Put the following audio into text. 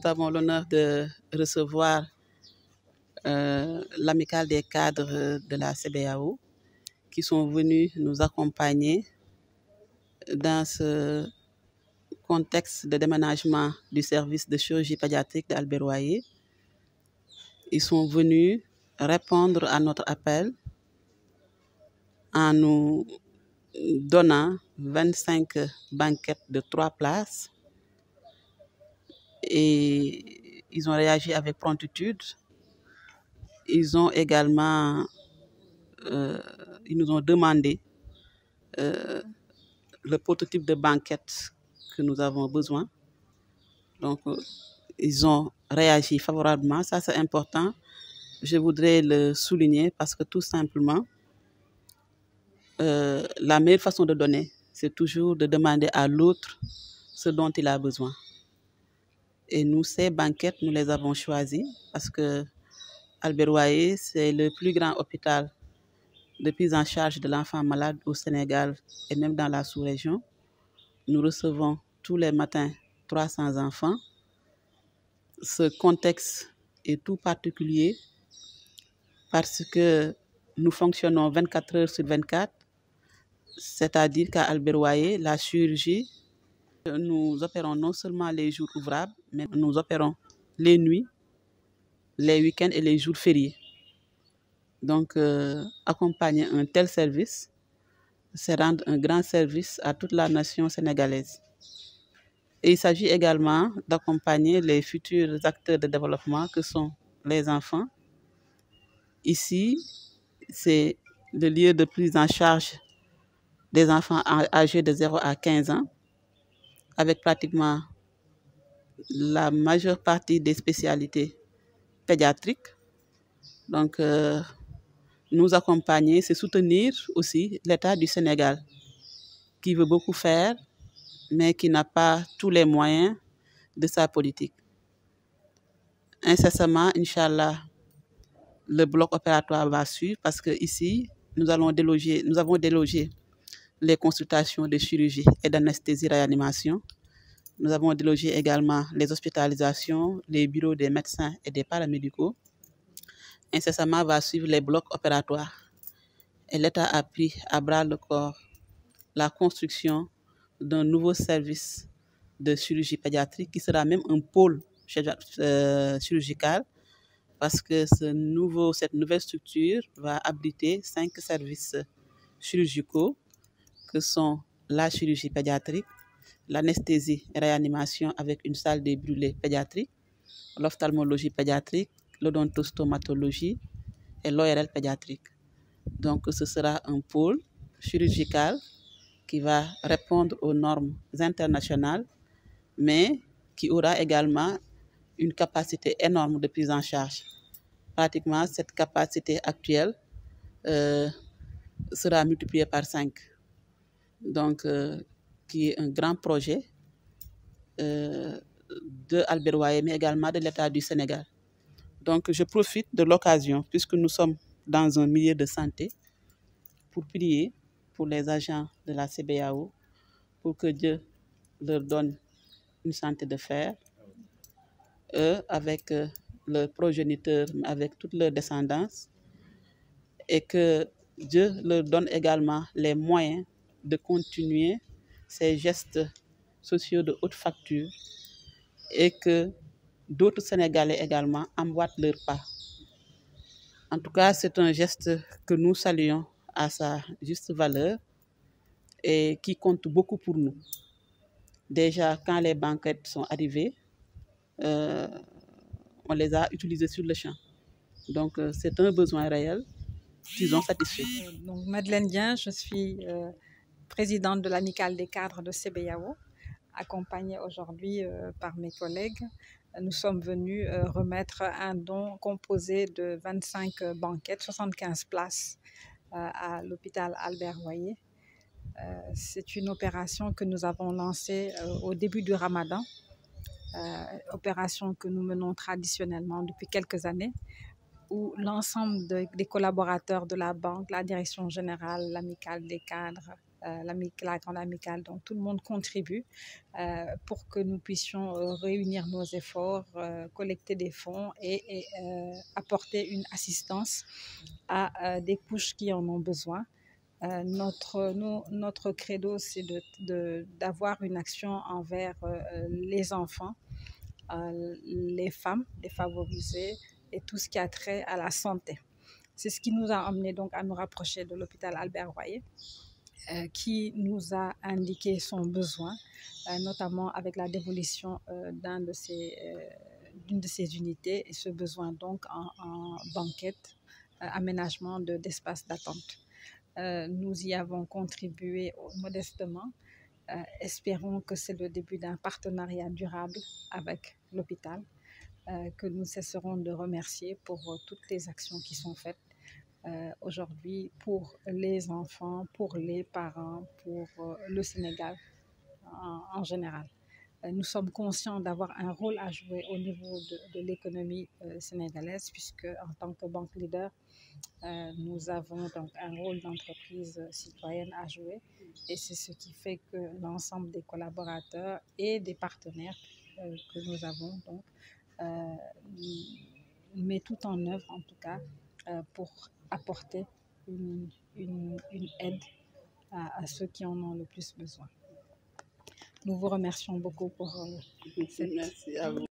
avons l'honneur de recevoir l'amicale des cadres de la CBAO qui sont venus nous accompagner dans ce contexte de déménagement du service de chirurgie pédiatrique d'Albert Royer. Ils sont venus répondre à notre appel en nous donnant 25 banquettes de 3 places et ils ont réagi avec promptitude. Ils ont également, ils nous ont demandé le prototype de banquette que nous avons besoin. Donc, ils ont réagi favorablement. Ça, c'est important. Je voudrais le souligner parce que tout simplement, la meilleure façon de donner, c'est toujours de demander à l'autre ce dont il a besoin. Et nous, ces banquettes, nous les avons choisies parce que Albert Royer, c'est le plus grand hôpital de prise en charge de l'enfant malade au Sénégal et même dans la sous-région. Nous recevons tous les matins 300 enfants. Ce contexte est tout particulier parce que nous fonctionnons 24 heures sur 24, c'est-à-dire qu'à Albert Royer, la chirurgie, nous opérons non seulement les jours ouvrables, mais nous opérons les nuits, les week-ends et les jours fériés. Donc, accompagner un tel service, c'est rendre un grand service à toute la nation sénégalaise. Et il s'agit également d'accompagner les futurs acteurs de développement que sont les enfants. Ici, c'est le lieu de prise en charge des enfants âgés de 0 à 15 ans, avec pratiquement la majeure partie des spécialités pédiatriques. Donc, nous accompagner, c'est soutenir aussi l'État du Sénégal, qui veut beaucoup faire, mais qui n'a pas tous les moyens de sa politique. Incessamment, Inch'Allah, le bloc opératoire va suivre parce qu'ici, nous avons délogé les consultations de chirurgie et d'anesthésie-réanimation. Nous avons délogé également les hospitalisations, les bureaux des médecins et des paramédicaux. Incessamment va suivre les blocs opératoires. Et l'État a pris à bras le corps la construction d'un nouveau service de chirurgie pédiatrique qui sera même un pôle chirurgical parce que cette nouvelle structure va abriter 5 services chirurgicaux que sont la chirurgie pédiatrique, l'anesthésie et réanimation avec une salle de brûlés pédiatrique, l'ophtalmologie pédiatrique, l'odontostomatologie et l'ORL pédiatrique. Donc ce sera un pôle chirurgical qui va répondre aux normes internationales, mais qui aura également une capacité énorme de prise en charge. Pratiquement, cette capacité actuelle sera multipliée par 5. Donc, qui est un grand projet de Albert Royer, mais également de l'État du Sénégal. Donc, je profite de l'occasion, puisque nous sommes dans un milieu de santé, pour prier pour les agents de la CBAO, pour que Dieu leur donne une santé de fer, eux, avec leurs progéniteurs, avec toute leur descendance, et que Dieu leur donne également les moyens de continuer ces gestes sociaux de haute facture et que d'autres Sénégalais également emboîtent leur pas. En tout cas, c'est un geste que nous saluons à sa juste valeur et qui compte beaucoup pour nous. Déjà, quand les banquettes sont arrivées, on les a utilisées sur le champ. Donc, c'est un besoin réel qu'ils ont satisfait. Donc, Madeleine Dien, je suis présidente de l'amicale des cadres de CBAO, accompagnée aujourd'hui par mes collègues. Nous sommes venus remettre un don composé de 25 banquettes, 75 places à l'hôpital Albert Royer. C'est une opération que nous avons lancée au début du Ramadan, opération que nous menons traditionnellement depuis quelques années, où l'ensemble des collaborateurs de la banque, la direction générale, l'amicale des cadres la grande amicale, donc tout le monde contribue pour que nous puissions réunir nos efforts, collecter des fonds et apporter une assistance à des couches qui en ont besoin. Notre credo, c'est d'avoir une action envers les enfants, les femmes défavorisées et tout ce qui a trait à la santé. C'est ce qui nous a amené donc à nous rapprocher de l'hôpital Albert Royer, qui nous a indiqué son besoin, notamment avec la démolition d'une de ces unités, et ce besoin donc en banquette, aménagement d'espaces d'attente. Nous y avons contribué modestement. Espérons que c'est le début d'un partenariat durable avec l'hôpital, que nous cesserons de remercier pour toutes les actions qui sont faites aujourd'hui pour les enfants, pour les parents, pour le Sénégal en général. Nous sommes conscients d'avoir un rôle à jouer au niveau de l'économie sénégalaise, puisque en tant que banque leader, nous avons donc un rôle d'entreprise citoyenne à jouer, et c'est ce qui fait que l'ensemble des collaborateurs et des partenaires que nous avons donc met tout en œuvre, en tout cas, pour apporter une aide à ceux qui en ont le plus besoin. Nous vous remercions beaucoup pour cette... Merci à vous.